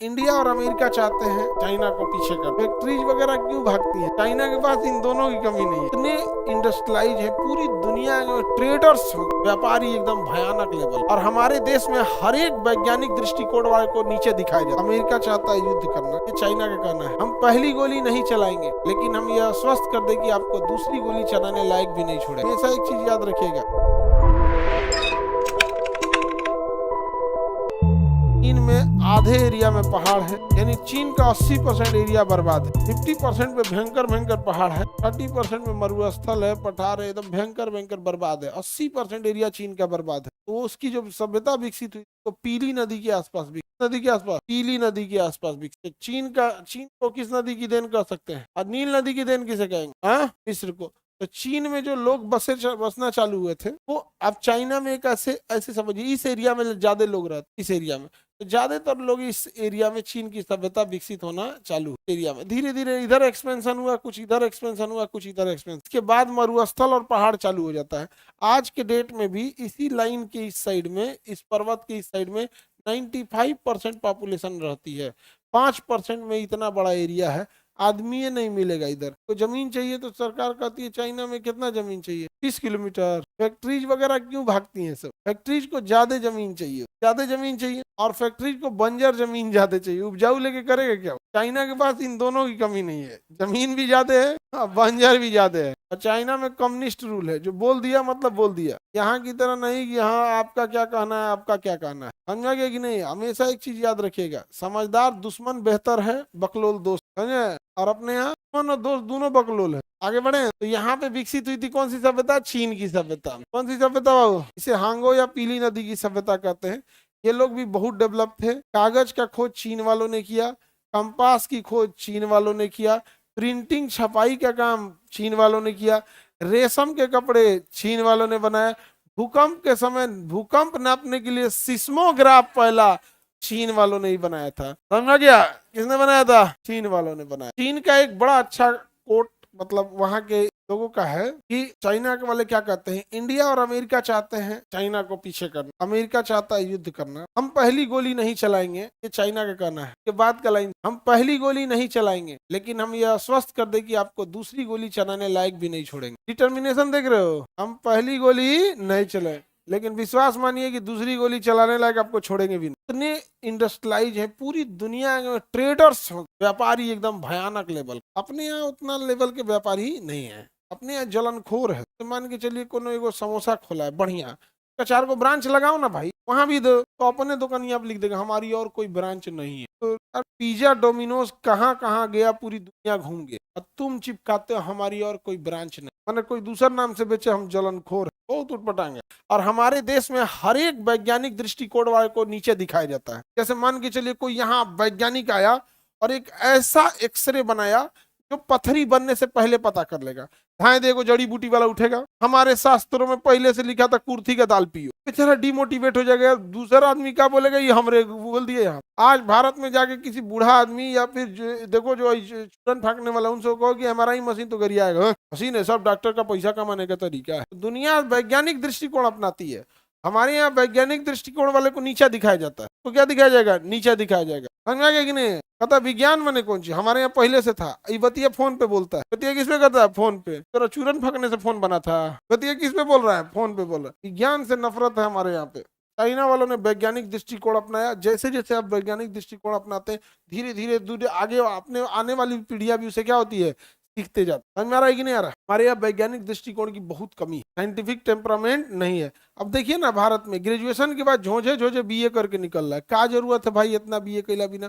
India और America चाहते हैं चाइना को पीछे कर। फैक्ट्रीज वगैरह क्यों भागती है? चाइना के पास इन दोनों की कमी नहीं है। इतने इंडस्ट्रियलाइज है पूरी दुनिया में, ट्रेडर्स व्यापारी एकदम भयानक लेवल। और हमारे देश में हर एक वैज्ञानिक दृष्टिकोण वाले को नीचे दिखाया जाता है। अमेरिका चाहता है युद्ध करना, ये चाइना का कहना है। हम पहली गोली नहीं चलाएंगे, लेकिन हम यह आश्वस्त कर दे कि आपको दूसरी गोली चलाने लायक भी नहीं छोड़े। ऐसा एक चीज याद रखिएगा, चीन में आधे एरिया में पहाड़ है, यानी चीन का 80% एरिया बर्बाद है। 50% में भयंकर भयंकर पहाड़ है, 30% में मरुस्थल है, पठार है, एकदम भयंकर भयंकर बर्बाद है। 80% एरिया चीन का बर्बाद है। तो उसकी जो सभ्यता विकसित हुई तो पीली नदी के आसपास, पीली नदी के आसपास विकसित। चीन को किस नदी की देन कह सकते हैं? और नील नदी की देन किसे कहेंगे? मिस्र को। तो चीन में जो लोग बसना चालू हुए थे वो अब चाइना में एक ऐसे समझिए, इस एरिया में ज्यादा लोग रहते, इस एरिया में तो ज्यादातर लोग इस एरिया में चीन की सभ्यता विकसित होना चालू एरिया में। धीरे धीरे इधर एक्सपेंशन हुआ, कुछ इधर एक्सपेंशन हुआ, कुछ इधर एक्सपेंशन, इसके बाद मरुस्थल और पहाड़ चालू हो जाता है। आज के डेट में भी इसी लाइन के इस साइड में, इस पर्वत के इस साइड में 95% पॉपुलेशन रहती है। 5% में इतना बड़ा एरिया है, आदमी नहीं मिलेगा इधर। तो जमीन चाहिए तो सरकार कहती है चाइना में कितना जमीन चाहिए? 30 किलोमीटर। फैक्ट्रीज वगैरह क्यों भागती हैं सब? फैक्ट्रीज को ज्यादा जमीन चाहिए और फैक्ट्रीज को बंजर जमीन ज्यादा चाहिए। उपजाऊ लेके करेगा क्या? चाइना के पास इन दोनों की कमी नहीं है, जमीन भी ज्यादा है और बंजर भी ज्यादा है। और चाइना में कम्युनिस्ट रूल है, जो बोल दिया मतलब बोल दिया। यहाँ की तरह नहीं कि हाँ आपका क्या कहना है, आपका क्या कहना है। समझा गया कि नहीं? हमेशा एक चीज याद रखिएगा, समझदार दुश्मन बेहतर है बकलोल दोस्त, समझे? और अपने यहाँ दुश्मन और दोस्त दोनों बकलोल है। आगे बढ़े तो यहाँ पे विकसित हुई थी कौन सी सभ्यता? चीन की सभ्यता। कौन सी सभ्यता बाबू? इसे हांगो या पीली नदी की सभ्यता कहते हैं। ये लोग भी बहुत डेवलप थे। कागज का खोज चीन वालों ने किया, कंपास की खोज चीन वालों ने किया, प्रिंटिंग छपाई का काम चीन वालों ने किया, रेशम के कपड़े चीन वालों ने बनाया। भूकंप के समय भूकंप नापने के लिए सिस्मोग्राफ पहला चीन वालों ने ही बनाया था। समझ गया? किसने बनाया था? चीन वालों ने बनाया। चीन का एक बड़ा अच्छा कोट मतलब वहां के लोगों का है कि चाइना के वाले क्या कहते हैं, इंडिया और अमेरिका चाहते हैं चाइना को पीछे करना, अमेरिका चाहता है युद्ध करना। हम पहली गोली नहीं चलाएंगे, ये चाइना का कहना है। के बाद का लाइन, हम पहली गोली नहीं चलाएंगे, लेकिन हम यह आश्वस्त कर दे कि आपको दूसरी गोली चलाने लायक भी नहीं छोड़ेंगे। डिटर्मिनेशन देख रहे हो? हम पहली गोली नहीं चलाए, लेकिन विश्वास मानिए कि दूसरी गोली चलाने लायक आपको छोड़ेंगे भी नहीं। इतने इंडस्ट्रियलाइज है पूरी दुनिया में, ट्रेडर्स व्यापारी एकदम भयानक लेवल। अपने यहाँ उतना लेवल के व्यापारी नहीं है, अपने यहाँ जलनखोर है। तो मान के चलिए कोनो एगो समोसा खोला है बढ़िया, 4 को ब्रांच लगाओ ना भाई, वहां भी दो तो अपने दुकान आप लिख देगा हमारी और कोई ब्रांच नहीं है। तो पिज्जा डोमिनोज कहाँ कहाँ गया, पूरी दुनिया घूम गया, और तुम चिपकाते हो हमारी और कोई ब्रांच नहीं, मैंने कोई दूसरा नाम से बेचे, हम जलनखोर है, बहुत उठपटांगे। और हमारे देश में हर एक वैज्ञानिक दृष्टिकोण वाले को नीचे दिखाया जाता है। जैसे मान के चलिए कोई यहाँ वैज्ञानिक आया और एक ऐसा एक्सरे बनाया जो पथरी बनने से पहले पता कर लेगा। धाए देखो जड़ी बूटी वाला उठेगा, हमारे शास्त्रों में पहले से लिखा था कुर्थी का दाल पियो, बेचारा डिमोटिवेट हो जाएगा। दूसरा आदमी क्या बोलेगा, ये हमरे बोल दिए। हम आज भारत में जाके किसी बूढ़ा आदमी या फिर देखो जो चूरन फाँकने वाला, उनसे कहो कि हमारा ही मशीन तो गरियाएगा, मशीन है, सब डॉक्टर का पैसा कमाने का तरीका है। दुनिया वैज्ञानिक दृष्टिकोण अपनाती है, हमारे यहाँ वैज्ञानिक दृष्टिकोण वाले को नीचा दिखाया जाता है। तो क्या दिखाया जाएगा? नीचा दिखाया जाएगा। समझा गया कि नहीं? कहता विज्ञान मैंने कौन सी, हमारे यहाँ पहले से था। ये बतिया फोन पे बोलता है, बतिया किस पे करता है? फोन पे। तेरा चूरन फकने से फोन बना था, बतिया किस पे बोल रहा है? फोन पे बोल रहा है। विज्ञान से नफरत है हमारे यहाँ पे। चाइना वालों ने वैज्ञानिक दृष्टिकोण अपनाया। जैसे जैसे आप वैज्ञानिक दृष्टिकोण अपनाते हैं, धीरे धीरे दूर आगे अपने आने वाली पीढ़ियां भी उसे क्या होती है, सीखते जाते। समझ में आ रहा है कि नहीं आ रहा? हमारे यहाँ वैज्ञानिक दृष्टिकोण की बहुत कमी है, साइंटिफिक टेम्परामेंट नहीं है। अब देखिए ना, भारत में ग्रेजुएशन के बाद झोंझे झोंझे बीए करके निकल रहा है। क्या जरूरत है भाई इतना बीए कैला बिना?